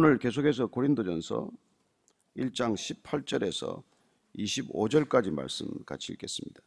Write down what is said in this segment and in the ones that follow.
오늘 계속해서 고린도전서 1장 18절에서 25절까지 말씀 같이 읽겠습니다.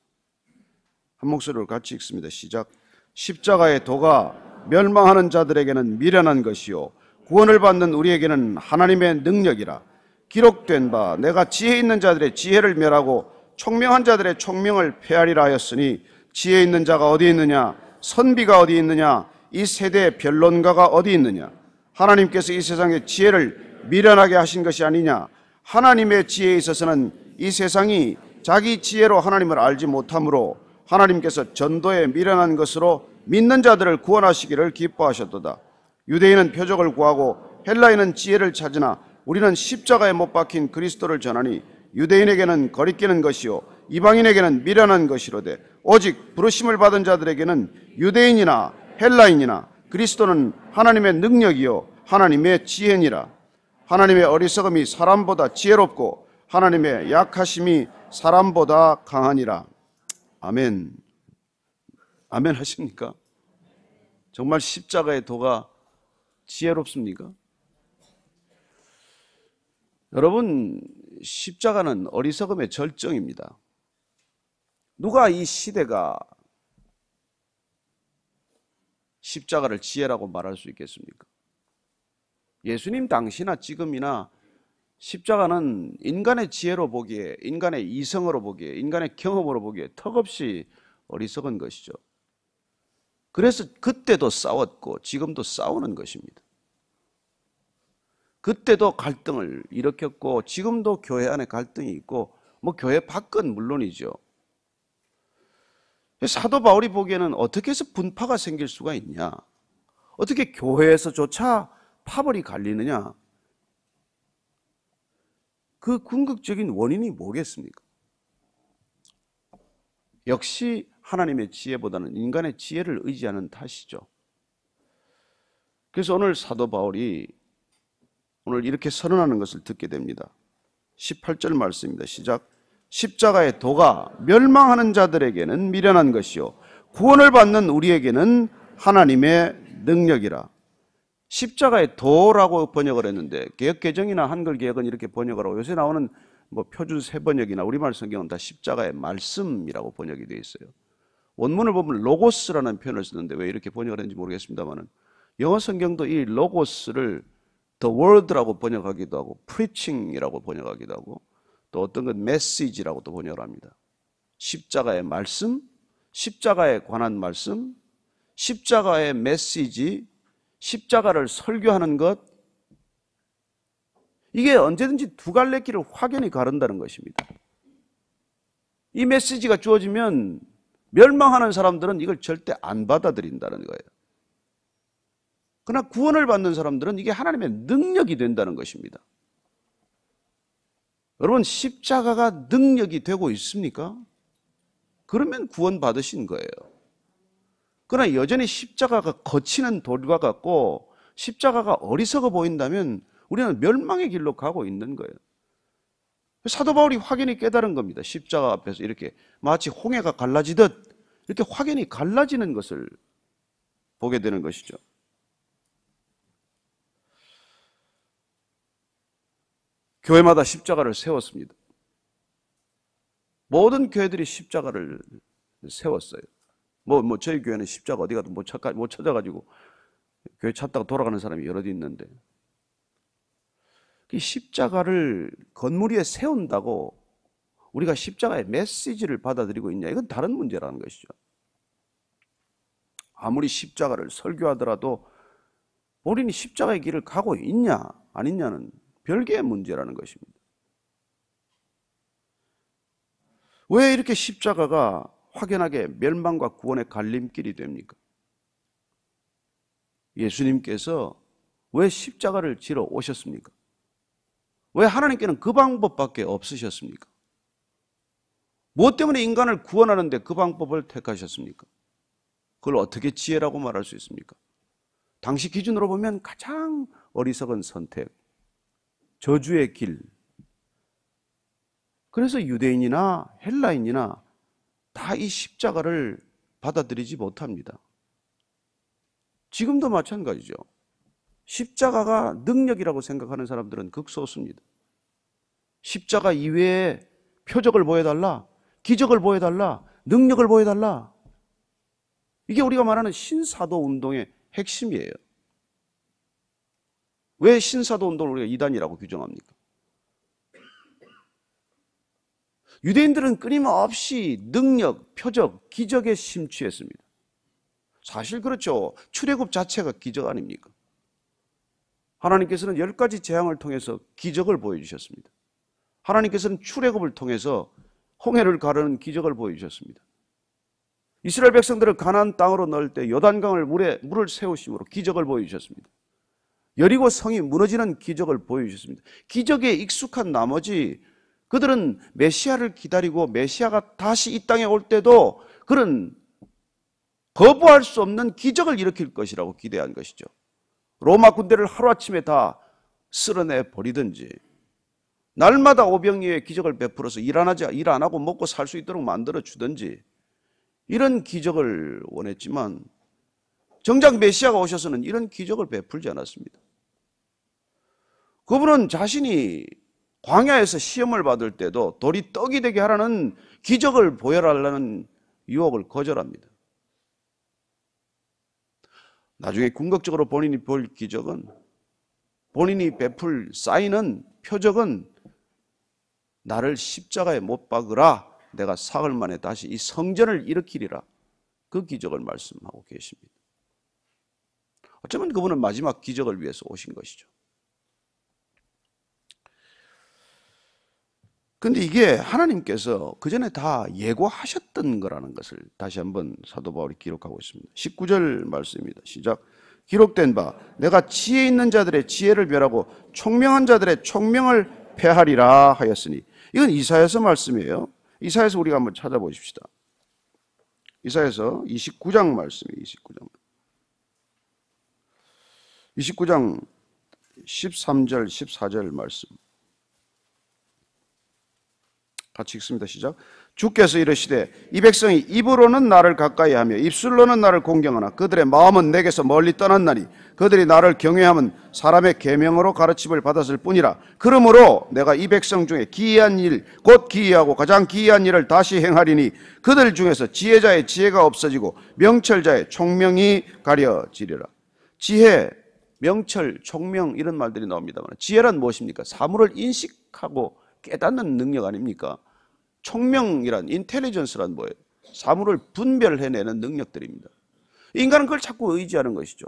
한 목소리로 같이 읽습니다. 시작. 십자가의 도가 멸망하는 자들에게는 미련한 것이요 구원을 받는 우리에게는 하나님의 능력이라. 기록된 바 내가 지혜 있는 자들의 지혜를 멸하고 총명한 자들의 총명을 폐하리라 하였으니 지혜 있는 자가 어디 있느냐? 선비가 어디 있느냐? 이 세대의 변론가가 어디 있느냐? 하나님께서 이 세상의 지혜를 미련하게 하신 것이 아니냐? 하나님의 지혜에 있어서는 이 세상이 자기 지혜로 하나님을 알지 못하므로 하나님께서 전도에 미련한 것으로 믿는 자들을 구원하시기를 기뻐하셨도다. 유대인은 표적을 구하고 헬라인은 지혜를 찾으나 우리는 십자가에 못 박힌 그리스도를 전하니 유대인에게는 거리끼는 것이요 이방인에게는 미련한 것이로되 오직 부르심을 받은 자들에게는 유대인이나 헬라인이나 그리스도는 하나님의 능력이요 하나님의 지혜니라. 하나님의 어리석음이 사람보다 지혜롭고 하나님의 약하심이 사람보다 강하니라. 아멘. 아멘 하십니까? 정말 십자가의 도가 지혜롭습니까? 여러분, 십자가는 어리석음의 절정입니다. 누가 이 시대가 십자가를 지혜라고 말할 수 있겠습니까? 예수님 당시나 지금이나 십자가는 인간의 지혜로 보기에, 인간의 이성으로 보기에, 인간의 경험으로 보기에 턱없이 어리석은 것이죠. 그래서 그때도 싸웠고 지금도 싸우는 것입니다. 그때도 갈등을 일으켰고 지금도 교회 안에 갈등이 있고 교회 밖은 물론이죠. 사도 바울이 보기에는 어떻게 해서 분파가 생길 수가 있냐? 어떻게 교회에서조차 파벌이 갈리느냐? 그 궁극적인 원인이 뭐겠습니까? 역시 하나님의 지혜보다는 인간의 지혜를 의지하는 탓이죠. 그래서 오늘 사도 바울이 오늘 이렇게 선언하는 것을 듣게 됩니다. 18절 말씀입니다. 시작. 십자가의 도가 멸망하는 자들에게는 미련한 것이요 구원을 받는 우리에게는 하나님의 능력이라. 십자가의 도라고 번역을 했는데 개역개정이나 한글개역은 이렇게 번역을 하고 요새 나오는 표준 새번역이나 우리말 성경은 다 십자가의 말씀이라고 번역이 되어 있어요. 원문을 보면 로고스라는 표현을 쓰는데 왜 이렇게 번역을 했는지 모르겠습니다만 영어 성경도 이 로고스를 The Word라고 번역하기도 하고 Preaching이라고 번역하기도 하고 또 어떤 건 Message라고 또 번역을 합니다. 십자가의 말씀, 십자가에 관한 말씀, 십자가의 메시지, 십자가를 설교하는 것, 이게 언제든지 두 갈래 길을 확연히 가른다는 것입니다. 이 메시지가 주어지면 멸망하는 사람들은 이걸 절대 안 받아들인다는 거예요. 그러나 구원을 받는 사람들은 이게 하나님의 능력이 된다는 것입니다. 여러분, 십자가가 능력이 되고 있습니까? 그러면 구원 받으신 거예요. 그러나 여전히 십자가가 거치는 돌과 같고 십자가가 어리석어 보인다면 우리는 멸망의 길로 가고 있는 거예요. 사도 바울이 확연히 깨달은 겁니다. 십자가 앞에서 이렇게 마치 홍해가 갈라지듯 이렇게 확연히 갈라지는 것을 보게 되는 것이죠. 교회마다 십자가를 세웠습니다. 모든 교회들이 십자가를 세웠어요. 저희 교회는 십자가 어디 가도 못 찾아가지고 교회 찾다가 돌아가는 사람이 여럿 있는데 이 십자가를 건물 위에 세운다고 우리가 십자가의 메시지를 받아들이고 있냐? 이건 다른 문제라는 것이죠. 아무리 십자가를 설교하더라도 본인이 십자가의 길을 가고 있냐 아니냐는 별개의 문제라는 것입니다. 왜 이렇게 십자가가 확연하게 멸망과 구원의 갈림길이 됩니까? 예수님께서 왜 십자가를 지러 오셨습니까? 왜 하나님께는 그 방법밖에 없으셨습니까? 무엇 때문에 인간을 구원하는데 그 방법을 택하셨습니까? 그걸 어떻게 지혜라고 말할 수 있습니까? 당시 기준으로 보면 가장 어리석은 선택, 저주의 길. 그래서 유대인이나 헬라인이나 다 이 십자가를 받아들이지 못합니다. 지금도 마찬가지죠. 십자가가 능력이라고 생각하는 사람들은 극소수입니다. 십자가 이외에 표적을 보여달라, 기적을 보여달라, 능력을 보여달라. 이게 우리가 말하는 신사도 운동의 핵심이에요. 왜 신사도 운동을 우리가 이단이라고 규정합니까? 유대인들은 끊임없이 능력, 표적, 기적에 심취했습니다. 사실 그렇죠. 출애굽 자체가 기적 아닙니까? 하나님께서는 10가지 재앙을 통해서 기적을 보여주셨습니다. 하나님께서는 출애굽을 통해서 홍해를 가르는 기적을 보여주셨습니다. 이스라엘 백성들을 가나안 땅으로 넣을 때 요단강을 물을 세우심으로 기적을 보여주셨습니다. 여리고 성이 무너지는 기적을 보여주셨습니다. 기적에 익숙한 나머지 그들은 메시아를 기다리고 메시아가 다시 이 땅에 올 때도 그런 거부할 수 없는 기적을 일으킬 것이라고 기대한 것이죠. 로마 군대를 하루아침에 다 쓸어내 버리든지 날마다 오병이어의 기적을 베풀어서 일 안 하고 먹고 살 수 있도록 만들어 주든지 이런 기적을 원했지만 정작 메시아가 오셔서는 이런 기적을 베풀지 않았습니다. 그분은 자신이 광야에서 시험을 받을 때도 돌이 떡이 되게 하라는 기적을 보여달라는 유혹을 거절합니다. 나중에 궁극적으로 본인이 볼 기적은, 본인이 베풀 사인은, 표적은 나를 십자가에 못 박으라, 내가 사흘 만에 다시 이 성전을 일으키리라, 그 기적을 말씀하고 계십니다. 어쩌면 그분은 마지막 기적을 위해서 오신 것이죠. 그런데 이게 하나님께서 그전에 다 예고하셨던 거라는 것을 다시 한번 사도 바울이 기록하고 있습니다. 19절 말씀입니다. 시작. 기록된 바 내가 지혜 있는 자들의 지혜를 멸하고 총명한 자들의 총명을 폐하리라 하였으니, 이건 이사야서 말씀이에요. 이사야서 우리가 한번 찾아보십시다. 이사야서 29장 말씀이에요. 29장 13절 14절 말씀 같이 읽습니다. 시작. 주께서 이르시되 이 백성이 입으로는 나를 가까이 하며 입술로는 나를 공경하나 그들의 마음은 내게서 멀리 떠났나니 그들이 나를 경외함은 사람의 계명으로 가르침을 받았을 뿐이라. 그러므로 내가 이 백성 중에 기이한 일 곧 기이하고 가장 기이한 일을 다시 행하리니 그들 중에서 지혜자의 지혜가 없어지고 명철자의 총명이 가려지리라. 지혜, 명철, 총명 이런 말들이 나옵니다만 지혜란 무엇입니까? 사물을 인식하고 깨닫는 능력 아닙니까? 총명이란, 인텔리전스란 뭐예요? 사물을 분별해내는 능력들입니다. 인간은 그걸 자꾸 의지하는 것이죠.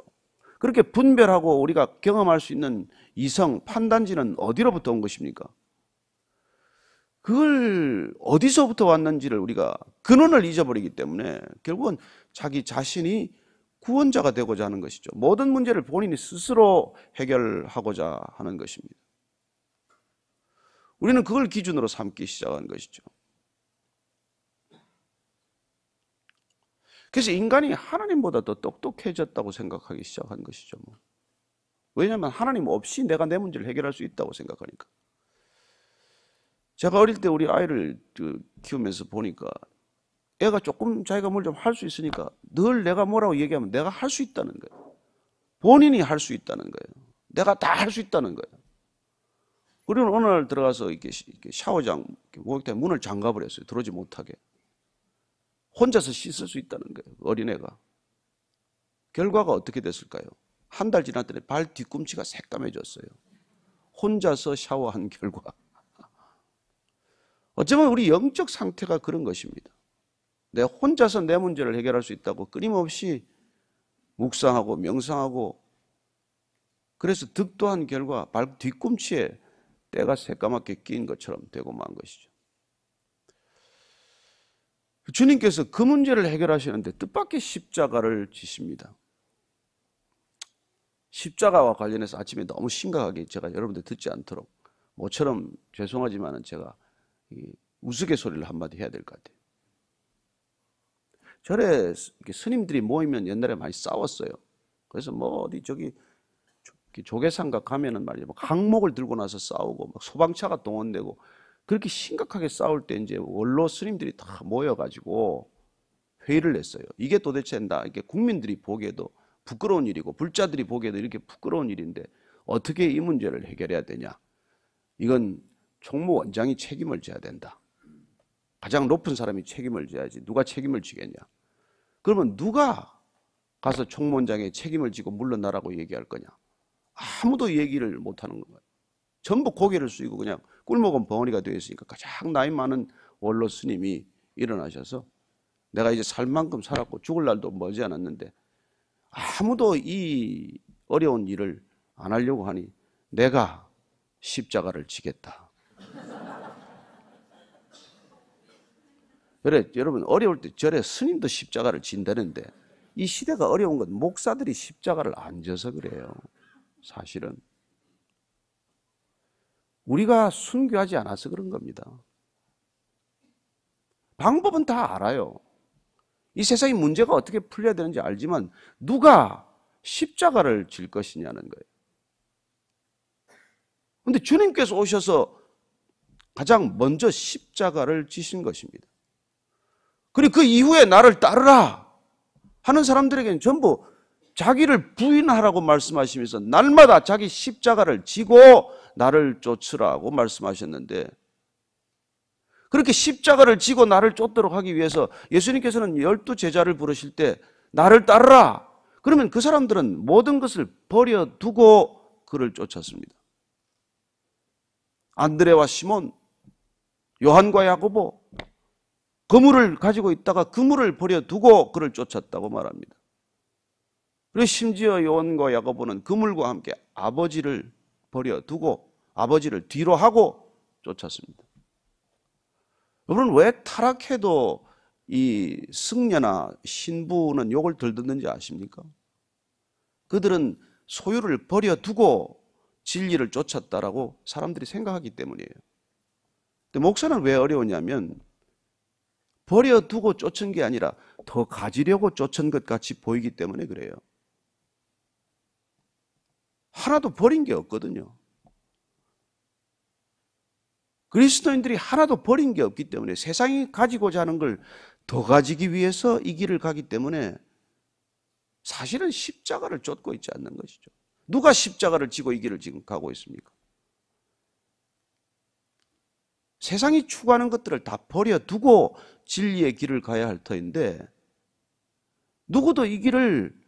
그렇게 분별하고 우리가 경험할 수 있는 이성, 판단지는 어디로부터 온 것입니까? 그걸 어디서부터 왔는지를 우리가 근원을 잊어버리기 때문에 결국은 자기 자신이 구원자가 되고자 하는 것이죠. 모든 문제를 본인이 스스로 해결하고자 하는 것입니다. 우리는 그걸 기준으로 삼기 시작한 것이죠. 그래서 인간이 하나님보다 더 똑똑해졌다고 생각하기 시작한 것이죠. 왜냐하면 하나님 없이 내가 내 문제를 해결할 수 있다고 생각하니까. 제가 어릴 때 우리 아이를 키우면서 보니까 애가 조금 자기가 뭘 좀 할 수 있으니까 늘 내가 뭐라고 얘기하면 내가 할 수 있다는 거예요. 본인이 할 수 있다는 거예요. 내가 다 할 수 있다는 거예요. 우리는 어느 날 들어가서 이렇게 샤워장 목욕탕 문을 잠가버렸어요. 들어오지 못하게. 혼자서 씻을 수 있다는 거예요. 어린애가. 결과가 어떻게 됐을까요? 한 달 지났더니 발 뒤꿈치가 새까매졌어요. 혼자서 샤워한 결과. 어쩌면 우리 영적 상태가 그런 것입니다. 내가 혼자서 내 문제를 해결할 수 있다고 끊임없이 묵상하고 명상하고, 그래서 득도한 결과 발 뒤꿈치에 때가 새까맣게 낀 것처럼 되고 만 것이죠. 주님께서 그 문제를 해결하시는데 뜻밖의 십자가를 지십니다. 십자가와 관련해서 아침에 너무 심각하게 제가 여러분들 듣지 않도록 모처럼 죄송하지만 제가 우스갯소리를 한마디 해야 될 것 같아요. 절에 스님들이 모이면 옛날에 많이 싸웠어요. 그래서 뭐 어디 저기 조계산각 가면은 말이죠, 강목을 들고 나서 싸우고 막 소방차가 동원되고 그렇게 심각하게 싸울 때 이제 원로 스님들이 다 모여가지고 회의를 했어요. 이게 도대체 이게 국민들이 보기에도 부끄러운 일이고 불자들이 보기에도 이렇게 부끄러운 일인데 어떻게 이 문제를 해결해야 되냐? 이건 총무원장이 책임을 져야 된다. 가장 높은 사람이 책임을 져야지 누가 책임을 지겠냐? 그러면 누가 가서 총무원장의 책임을 지고 물러나라고 얘기할 거냐? 아무도 얘기를 못하는 거예요. 전부 고개를 숙이고 그냥 꿀먹은 벙어리가 되어 있으니까 가장 나이 많은 원로 스님이 일어나셔서 내가 이제 살 만큼 살았고 죽을 날도 머지 않았는데 아무도 이 어려운 일을 안 하려고 하니 내가 십자가를 지겠다. 그래, 여러분 어려울 때 절에 스님도 십자가를 진다는데 이 시대가 어려운 건 목사들이 십자가를 안 져서 그래요. 사실은 우리가 순교하지 않아서 그런 겁니다. 방법은 다 알아요. 이 세상의 문제가 어떻게 풀려야 되는지 알지만 누가 십자가를 질 것이냐는 거예요. 그런데 주님께서 오셔서 가장 먼저 십자가를 지신 것입니다. 그리고 그 이후에 나를 따르라 하는 사람들에게는 전부 자기를 부인하라고 말씀하시면서 날마다 자기 십자가를 지고 나를 쫓으라고 말씀하셨는데 그렇게 십자가를 지고 나를 쫓도록 하기 위해서 예수님께서는 12제자를 부르실 때 나를 따르라. 그러면 그 사람들은 모든 것을 버려두고 그를 쫓았습니다. 안드레와 시몬, 요한과 야고보, 그물을 가지고 있다가 그물을 버려두고 그를 쫓았다고 말합니다. 그리고 심지어 요한과 야고보는 그물과 함께 아버지를 버려두고 아버지를 뒤로 하고 쫓았습니다. 여러분 왜 타락해도 이 승려나 신부는 욕을 덜 듣는지 아십니까? 그들은 소유를 버려두고 진리를 쫓았다라고 사람들이 생각하기 때문이에요. 근데 목사는 왜 어려우냐면 버려두고 쫓은 게 아니라 더 가지려고 쫓은 것 같이 보이기 때문에 그래요. 하나도 버린 게 없거든요. 그리스도인들이 하나도 버린 게 없기 때문에 세상이 가지고자 하는 걸 더 가지기 위해서 이 길을 가기 때문에 사실은 십자가를 쫓고 있지 않는 것이죠. 누가 십자가를 지고 이 길을 지금 가고 있습니까? 세상이 추구하는 것들을 다 버려두고 진리의 길을 가야 할 터인데 누구도 이 길을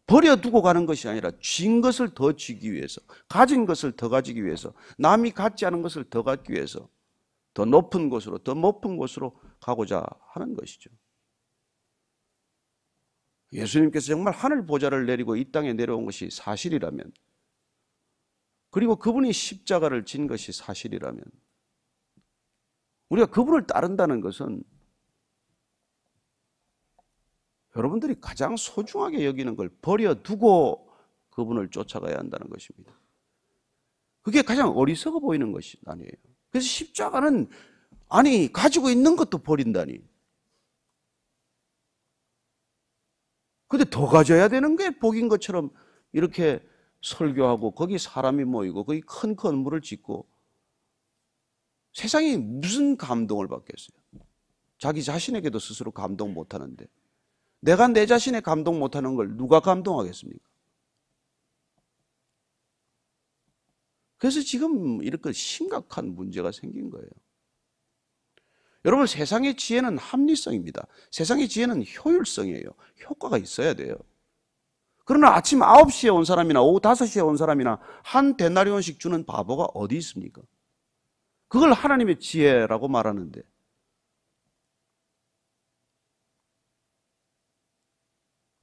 버려두고 가는 것이 아니라 쥔 것을 더 쥐기 위해서, 가진 것을 더 가지기 위해서, 남이 갖지 않은 것을 더 갖기 위해서 더 높은 곳으로, 더 높은 곳으로 가고자 하는 것이죠. 예수님께서 정말 하늘 보좌를 내리고 이 땅에 내려온 것이 사실이라면, 그리고 그분이 십자가를 진 것이 사실이라면 우리가 그분을 따른다는 것은 여러분들이 가장 소중하게 여기는 걸 버려두고 그분을 쫓아가야 한다는 것입니다. 그게 가장 어리석어 보이는 것이 아니에요. 그래서 십자가는 아니 가지고 있는 것도 버린다니. 근데 더 가져야 되는 게 복인 것처럼 이렇게 설교하고 거기 사람이 모이고 거기 큰 건물을 짓고 세상이 무슨 감동을 받겠어요? 자기 자신에게도 스스로 감동 못하는데 내가 내 자신에 감동 못하는 걸 누가 감동하겠습니까? 그래서 지금 이렇게 심각한 문제가 생긴 거예요. 여러분 세상의 지혜는 합리성입니다. 세상의 지혜는 효율성이에요. 효과가 있어야 돼요. 그러나 아침 9시에 온 사람이나 오후 5시에 온 사람이나 한 데나리온씩 주는 바보가 어디 있습니까? 그걸 하나님의 지혜라고 말하는데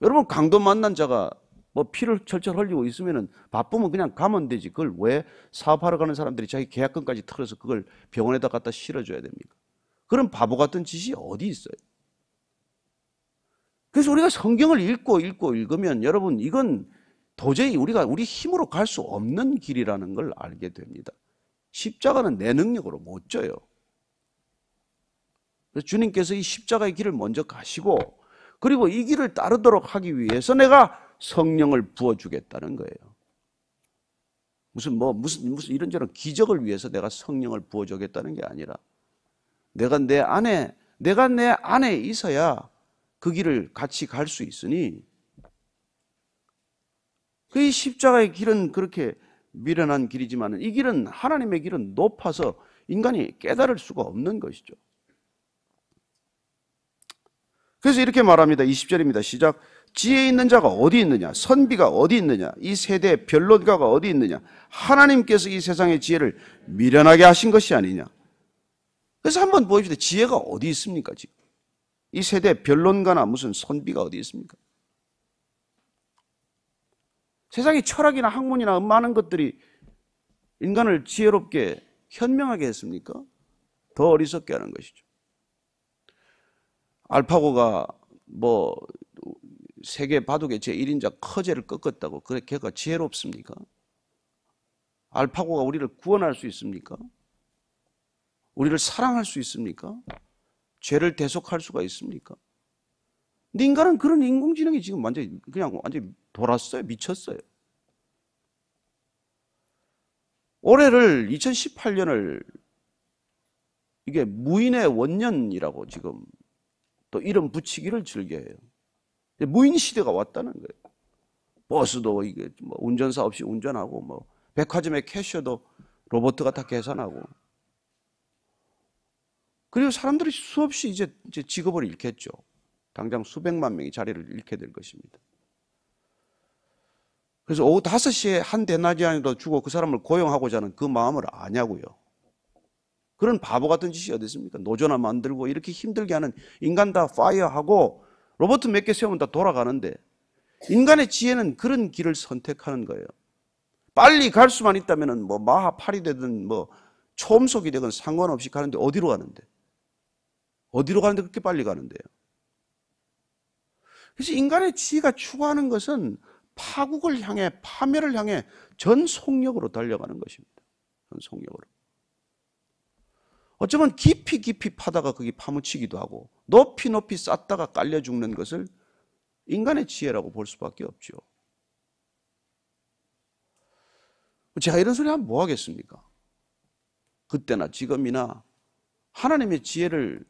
여러분 강도 만난 자가 뭐 피를 철철 흘리고 있으면 바쁘면 그냥 가면 되지. 그걸 왜 사업하러 가는 사람들이 자기 계약금까지 털어서 그걸 병원에다 갖다 실어줘야 됩니까? 그런 바보 같은 짓이 어디 있어요? 그래서 우리가 성경을 읽으면 여러분 이건 도저히 우리가 우리 힘으로 갈 수 없는 길이라는 걸 알게 됩니다. 십자가는 내 능력으로 못 져요. 그래서 주님께서 이 십자가의 길을 먼저 가시고 그리고 이 길을 따르도록 하기 위해서 내가 성령을 부어주겠다는 거예요. 무슨 이런저런 기적을 위해서 내가 성령을 부어주겠다는 게 아니라 내가 내 안에 있어야 그 길을 같이 갈 수 있으니 그 십자가의 길은 그렇게 미련한 길이지만 이 길은 하나님의 길은 높아서 인간이 깨달을 수가 없는 것이죠. 그래서 이렇게 말합니다. 20절입니다. 시작. 지혜 있는 자가 어디 있느냐? 선비가 어디 있느냐? 이 세대의 변론가가 어디 있느냐? 하나님께서 이 세상의 지혜를 미련하게 하신 것이 아니냐? 그래서 한번 보십시다. 지혜가 어디 있습니까? 지금 이 세대의 변론가나 무슨 선비가 어디 있습니까? 세상의 철학이나 학문이나 많은 것들이 인간을 지혜롭게 현명하게 했습니까? 더 어리석게 하는 것이죠. 알파고가 세계 바둑의 제1인자 커제를 꺾었다고 그래 걔가 지혜롭습니까? 알파고가 우리를 구원할 수 있습니까? 우리를 사랑할 수 있습니까? 죄를 대속할 수가 있습니까? 근데 인간은 그런 인공지능이 지금 완전히 돌았어요. 미쳤어요. 올해를 2018년을 이게 무인의 원년이라고 지금 또 이름 붙이기를 즐겨해요. 무인 시대가 왔다는 거예요. 버스도 이게 운전사 없이 운전하고 백화점의 캐셔도 로봇가 다 계산하고. 그리고 사람들이 수없이 이제 직업을 잃겠죠. 당장 수백만 명이 자리를 잃게 될 것입니다. 그래서 오후 5시에 한 데나리안이라도 주고 그 사람을 고용하고자 하는 그 마음을 아냐고요. 그런 바보 같은 짓이 어디 있습니까? 노조나 만들고 이렇게 힘들게 하는 인간 다 파이어하고 로봇 몇 개 세우면 다 돌아가는데 인간의 지혜는 그런 길을 선택하는 거예요. 빨리 갈 수만 있다면 마하 8이 되든 초음속이 되든 상관없이 가는데 어디로 가는데? 어디로 가는데 그렇게 빨리 가는데요? 그래서 인간의 지혜가 추구하는 것은 파국을 향해 파멸을 향해 전속력으로 달려가는 것입니다. 전속력으로. 어쩌면 깊이 파다가 거기 파묻히기도 하고 높이 쌓다가 깔려 죽는 것을 인간의 지혜라고 볼 수밖에 없죠. 제가 이런 소리 하면 뭐 하겠습니까? 그때나 지금이나 하나님의 지혜로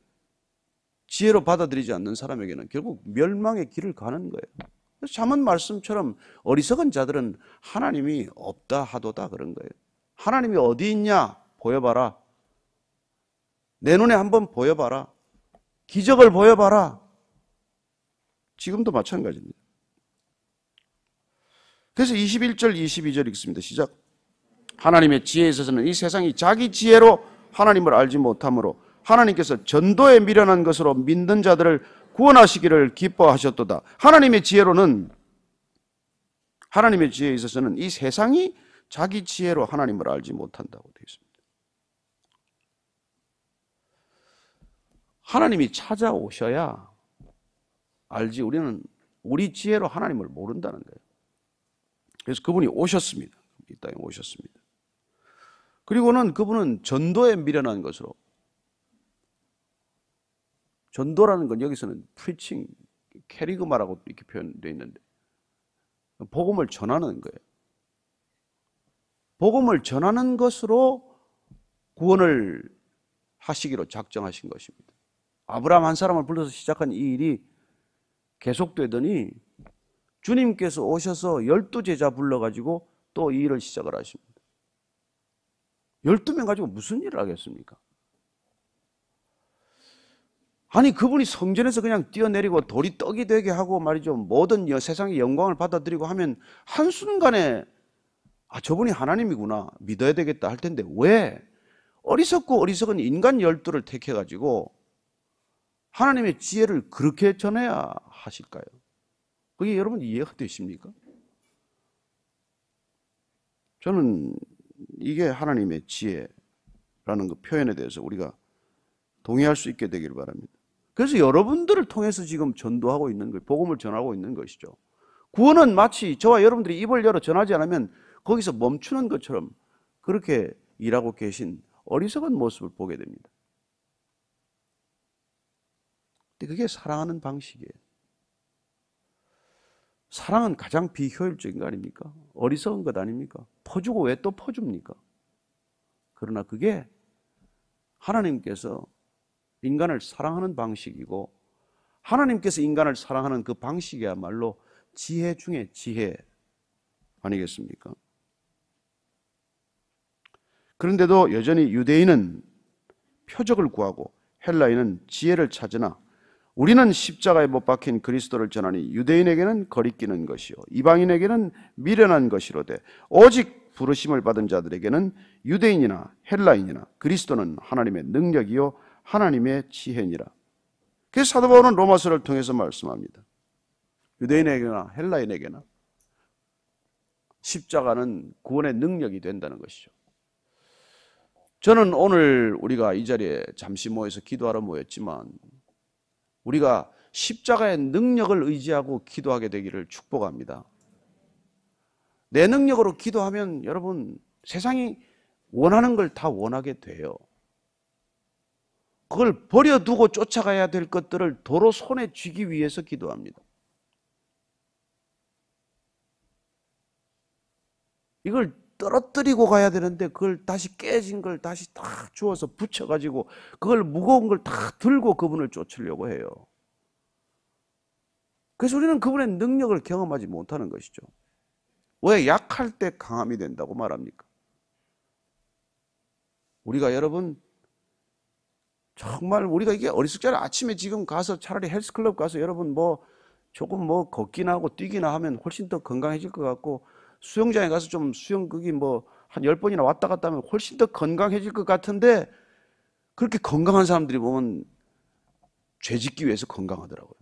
받아들이지 않는 사람에게는 결국 멸망의 길을 가는 거예요. 잠언 말씀처럼 어리석은 자들은 하나님이 없다 하도다 그런 거예요. 하나님이 어디 있냐? 보여봐라. 내 눈에 한번 보여봐라. 기적을 보여봐라. 지금도 마찬가지입니다. 그래서 21절 22절 읽습니다. 시작. 하나님의 지혜에 있어서는 이 세상이 자기 지혜로 하나님을 알지 못하므로 하나님께서 전도에 미련한 것으로 믿는 자들을 구원하시기를 기뻐하셨도다. 하나님의 지혜에 있어서는 이 세상이 자기 지혜로 하나님을 알지 못한다고 되어 있습니다. 하나님이 찾아오셔야 알지 우리는 우리 지혜로 하나님을 모른다는 거예요. 그래서 그분이 오셨습니다. 이 땅에 오셨습니다. 그리고는 그분은 전도에 미련한 것으로, 전도라는 건 여기서는 preaching, 캐리그마라고 이렇게 표현되어 있는데 복음을 전하는 거예요. 복음을 전하는 것으로 구원을 하시기로 작정하신 것입니다. 아브라함 한 사람을 불러서 시작한 이 일이 계속되더니 주님께서 오셔서 12제자 불러가지고 또 이 일을 시작을 하십니다. 12명 가지고 무슨 일을 하겠습니까? 아니 그분이 성전에서 그냥 뛰어내리고 돌이 떡이 되게 하고 말이죠. 모든 세상의 영광을 받아들이고 하면 한순간에 저분이 하나님이구나 믿어야 되겠다 할 텐데 왜 어리석고 어리석은 인간 12를 택해가지고 하나님의 지혜를 그렇게 전해야 하실까요? 그게 여러분 이해가 되십니까? 저는 이게 하나님의 지혜라는 그 표현에 대해서 우리가 동의할 수 있게 되길 바랍니다. 그래서 여러분들을 통해서 지금 전도하고 있는 거예요. 복음을 전하고 있는 것이죠. 구원은 마치 저와 여러분들이 입을 열어 전하지 않으면 거기서 멈추는 것처럼 그렇게 일하고 계신 어리석은 모습을 보게 됩니다. 근데 그게 사랑하는 방식이에요. 사랑은 가장 비효율적인 거 아닙니까? 어리석은 것 아닙니까? 퍼주고 왜 또 퍼줍니까? 그러나 그게 하나님께서 인간을 사랑하는 방식이고 하나님께서 인간을 사랑하는 그 방식이야말로 지혜 중에 지혜, 아니겠습니까? 그런데도 여전히 유대인은 표적을 구하고 헬라인은 지혜를 찾으나 우리는 십자가에 못 박힌 그리스도를 전하니 유대인에게는 거리끼는 것이요 이방인에게는 미련한 것이로되 오직 부르심을 받은 자들에게는 유대인이나 헬라인이나 그리스도는 하나님의 능력이요 하나님의 지혜니라. 그래서 사도 바울은 로마서를 통해서 말씀합니다. 유대인에게나 헬라인에게나 십자가는 구원의 능력이 된다는 것이죠. 저는 오늘 우리가 이 자리에 잠시 모여서 기도하러 모였지만 우리가 십자가의 능력을 의지하고 기도하게 되기를 축복합니다. 내 능력으로 기도하면 여러분 세상이 원하는 걸 다 원하게 돼요. 그걸 버려두고 쫓아가야 될 것들을 도로 손에 쥐기 위해서 기도합니다. 이걸 떨어뜨리고 가야 되는데 그걸 다시 깨진 걸 다시 딱 주워서 붙여가지고 그걸 무거운 걸 다 들고 그분을 쫓으려고 해요. 그래서 우리는 그분의 능력을 경험하지 못하는 것이죠. 왜 약할 때 강함이 된다고 말합니까? 우리가 여러분 정말 우리가 이게 어리숙자리 아침에 지금 가서 차라리 헬스클럽 가서 여러분 조금 걷기나 하고 뛰기나 하면 훨씬 더 건강해질 것 같고 수영장에 가서 좀 수영 거기 한 10번이나 왔다 갔다 하면 훨씬 더 건강해질 것 같은데 그렇게 건강한 사람들이 보면 죄 짓기 위해서 건강하더라고요.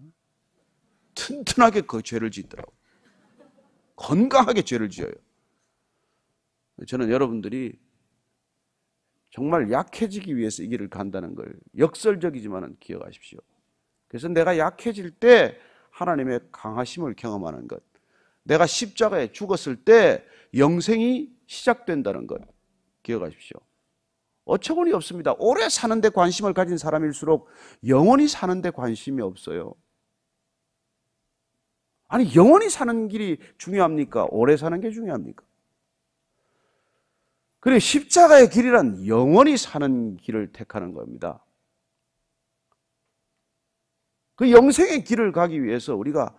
튼튼하게 그 죄를 짓더라고요. 건강하게 죄를 지어요. 저는 여러분들이 정말 약해지기 위해서 이 길을 간다는 걸 역설적이지만 기억하십시오. 그래서 내가 약해질 때 하나님의 강하심을 경험하는 것, 내가 십자가에 죽었을 때 영생이 시작된다는 것 기억하십시오. 어처구니 없습니다. 오래 사는 데 관심을 가진 사람일수록 영원히 사는 데 관심이 없어요. 아니 영원히 사는 길이 중요합니까? 오래 사는 게 중요합니까? 그래 십자가의 길이란 영원히 사는 길을 택하는 겁니다. 그 영생의 길을 가기 위해서 우리가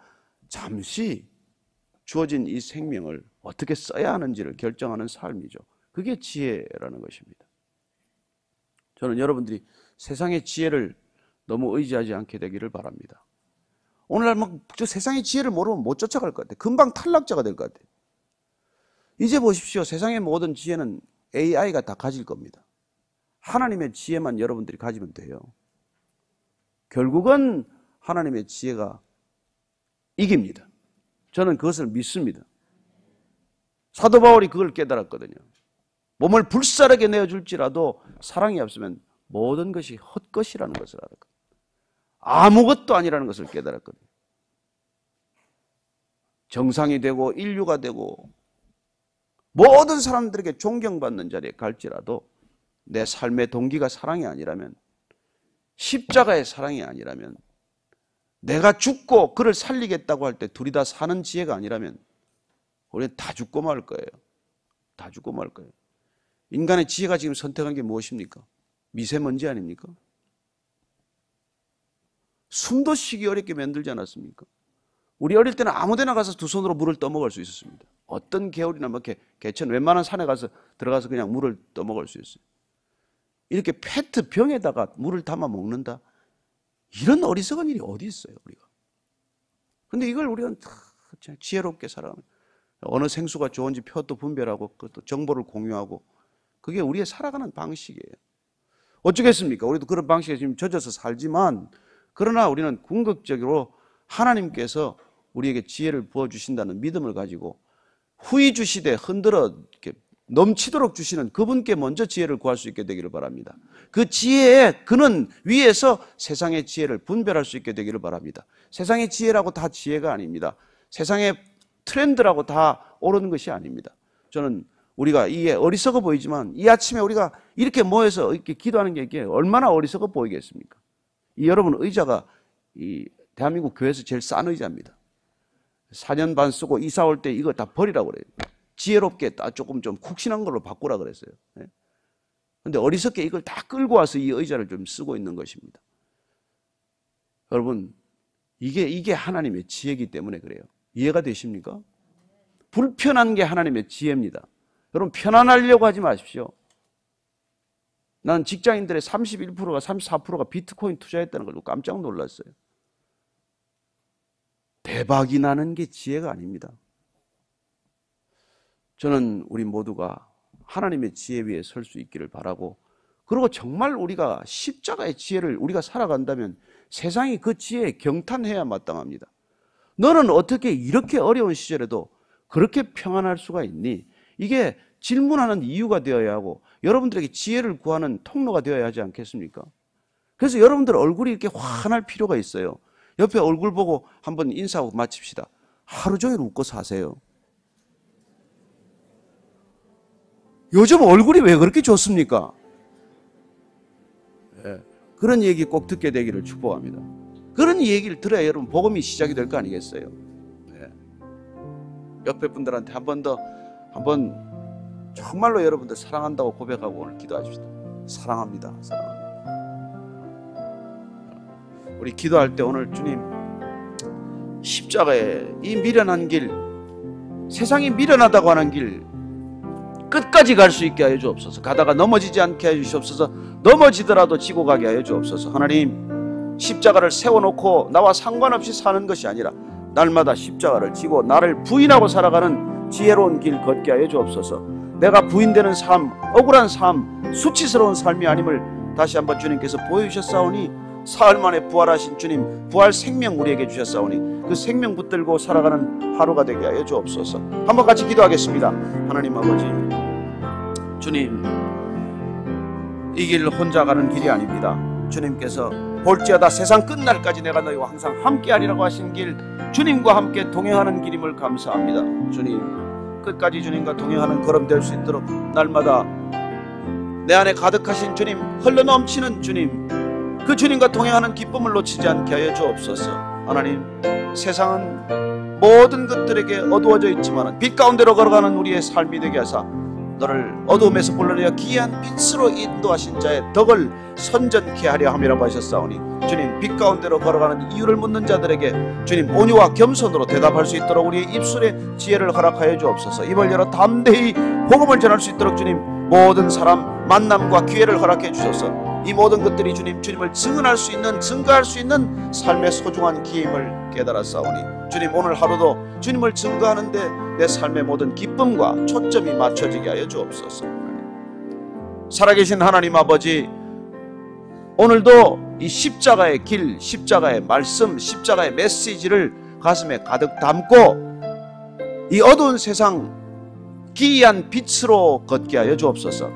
잠시 주어진 이 생명을 어떻게 써야 하는지를 결정하는 삶이죠. 그게 지혜라는 것입니다. 저는 여러분들이 세상의 지혜를 너무 의지하지 않게 되기를 바랍니다. 오늘날 저 세상의 지혜를 모르면 못 쫓아갈 것 같아요. 금방 탈락자가 될 것 같아요. 이제 보십시오. 세상의 모든 지혜는 AI가 다 가질 겁니다. 하나님의 지혜만 여러분들이 가지면 돼요. 결국은 하나님의 지혜가 이깁니다. 저는 그것을 믿습니다. 사도 바울이 그걸 깨달았거든요. 몸을 불사르게 내어줄지라도 사랑이 없으면 모든 것이 헛것이라는 것을 알았거든요. 아무것도 아니라는 것을 깨달았거든요. 정상이 되고 인류가 되고 모든 사람들에게 존경받는 자리에 갈지라도 내 삶의 동기가 사랑이 아니라면, 십자가의 사랑이 아니라면, 내가 죽고 그를 살리겠다고 할 때 둘이 다 사는 지혜가 아니라면 우리는 다 죽고 말 거예요. 다 죽고 말 거예요. 인간의 지혜가 지금 선택한 게 무엇입니까? 미세먼지 아닙니까? 숨도 쉬기 어렵게 만들지 않았습니까? 우리 어릴 때는 아무 데나 가서 두 손으로 물을 떠먹을 수 있었습니다. 어떤 개울이나 개천 웬만한 산에 가서 들어가서 그냥 물을 떠먹을 수 있어요. 이렇게 페트 병에다가 물을 담아 먹는다? 이런 어리석은 일이 어디 있어요, 우리가. 그런데 이걸 우리가 지혜롭게 살아가면 어느 생수가 좋은지 표도 분별하고 그것도 정보를 공유하고 그게 우리의 살아가는 방식이에요. 어쩌겠습니까? 우리도 그런 방식에 지금 젖어서 살지만 그러나 우리는 궁극적으로 하나님께서 우리에게 지혜를 부어주신다는 믿음을 가지고 후히 주시되 흔들어 이렇게 넘치도록 주시는 그분께 먼저 지혜를 구할 수 있게 되기를 바랍니다. 그 지혜에 그는 위에서 세상의 지혜를 분별할 수 있게 되기를 바랍니다. 세상의 지혜라고 다 지혜가 아닙니다. 세상의 트렌드라고 다 옳은 것이 아닙니다. 저는 우리가 이게 어리석어 보이지만 이 아침에 우리가 이렇게 모여서 이렇게 기도하는 게 이게 얼마나 어리석어 보이겠습니까? 이 여러분 의자가 이 대한민국 교회에서 제일 싼 의자입니다. 4년 반 쓰고 이사 올 때 이거 다 버리라고 그래요. 지혜롭게 조금 좀 쿡신한 걸로 바꾸라 그랬어요. 그런데 어리석게 이걸 다 끌고 와서 이 의자를 좀 쓰고 있는 것입니다. 여러분 이게 하나님의 지혜이기 때문에 그래요. 이해가 되십니까? 불편한 게 하나님의 지혜입니다. 여러분 편안하려고 하지 마십시오. 난 직장인들의 31%가 34%가 비트코인 투자했다는 걸 깜짝 놀랐어요. 대박이 나는 게 지혜가 아닙니다. 저는 우리 모두가 하나님의 지혜 위에 설 수 있기를 바라고, 그리고 정말 우리가 십자가의 지혜를 우리가 살아간다면 세상이 그 지혜에 경탄해야 마땅합니다. 너는 어떻게 이렇게 어려운 시절에도 그렇게 평안할 수가 있니? 이게 질문하는 이유가 되어야 하고 여러분들에게 지혜를 구하는 통로가 되어야 하지 않겠습니까? 그래서 여러분들 얼굴이 이렇게 환할 필요가 있어요. 옆에 얼굴 보고 한번 인사하고 마칩시다. 하루 종일 웃고 사세요. 요즘 얼굴이 왜 그렇게 좋습니까? 네. 그런 얘기 꼭 듣게 되기를 축복합니다. 그런 얘기를 들어야 여러분 복음이 시작이 될 거 아니겠어요? 네. 옆에 분들한테 한 번 정말로 여러분들 사랑한다고 고백하고 오늘 기도하십시다. 사랑합니다. 사랑합니다. 우리 기도할 때 오늘 주님, 십자가에 이 미련한 길, 세상이 미련하다고 하는 길 끝까지 갈 수 있게 하여 주옵소서. 가다가 넘어지지 않게 하여 주옵소서. 넘어지더라도 지고 가게 하여 주옵소서. 하나님, 십자가를 세워놓고 나와 상관없이 사는 것이 아니라 날마다 십자가를 지고 나를 부인하고 살아가는 지혜로운 길 걷게 하여 주옵소서. 내가 부인되는 삶, 억울한 삶, 수치스러운 삶이 아님을 다시 한번 주님께서 보여주셨사오니, 사흘 만에 부활하신 주님, 부활 생명 우리에게 주셨사오니 그 생명 붙들고 살아가는 하루가 되게 하여 주옵소서. 한번 같이 기도하겠습니다. 하나님 아버지, 주님, 이 길 혼자 가는 길이 아닙니다. 주님께서 볼지어다 세상 끝날까지 내가 너희와 항상 함께하리라고 하신 길, 주님과 함께 동행하는 길임을 감사합니다. 주님, 끝까지 주님과 동행하는 걸음 될 수 있도록 날마다 내 안에 가득하신 주님, 흘러넘치는 주님, 그 주님과 동행하는 기쁨을 놓치지 않게 하여 주옵소서. 하나님, 세상은 모든 것들에게 어두워져 있지만 빛 가운데로 걸어가는 우리의 삶이 되게 하사 너를 어두움에서 불러내어 귀한 빛으로 인도하신 자의 덕을 선전케 하려 함이라고 하셨사오니, 주님, 빛 가운데로 걸어가는 이유를 묻는 자들에게 주님 온유와 겸손으로 대답할 수 있도록 우리의 입술에 지혜를 허락하여 주옵소서. 입을 열어 담대히 복음을 전할 수 있도록 주님 모든 사람 만남과 기회를 허락해 주셔서 이 모든 것들이 주님, 주님을 증언할 수 있는, 증거할 수 있는 삶의 소중한 기임을 깨달았사오니, 주님, 오늘 하루도 주님을 증거하는데 내 삶의 모든 기쁨과 초점이 맞춰지게 하여 주옵소서. 살아계신 하나님 아버지, 오늘도 이 십자가의 길, 십자가의 말씀, 십자가의 메시지를 가슴에 가득 담고 이 어두운 세상 기이한 빛으로 걷게 하여 주옵소서.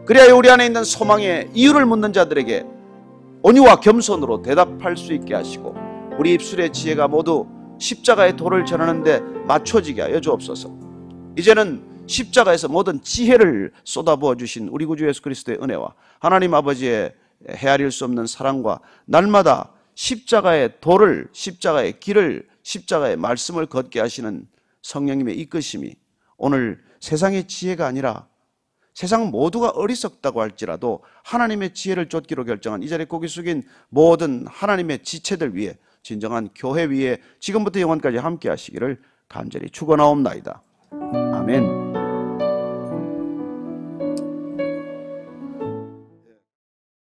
그래야 우리 안에 있는 소망의 이유를 묻는 자들에게 온유와 겸손으로 대답할 수 있게 하시고 우리 입술의 지혜가 모두 십자가의 도를 전하는데 맞춰지게 하여 주옵소서. 이제는 십자가에서 모든 지혜를 쏟아부어 주신 우리 구주 예수 그리스도의 은혜와 하나님 아버지의 헤아릴 수 없는 사랑과 날마다 십자가의 도를, 십자가의 길을, 십자가의 말씀을 걷게 하시는 성령님의 이끄심이 오늘 세상의 지혜가 아니라 세상 모두가 어리석다고 할지라도 하나님의 지혜를 쫓기로 결정한 이 자리에 고개 숙인 모든 하나님의 지체들 위해, 진정한 교회 위에 지금부터 영원까지 함께 하시기를 간절히 축원하옵나이다. 아멘.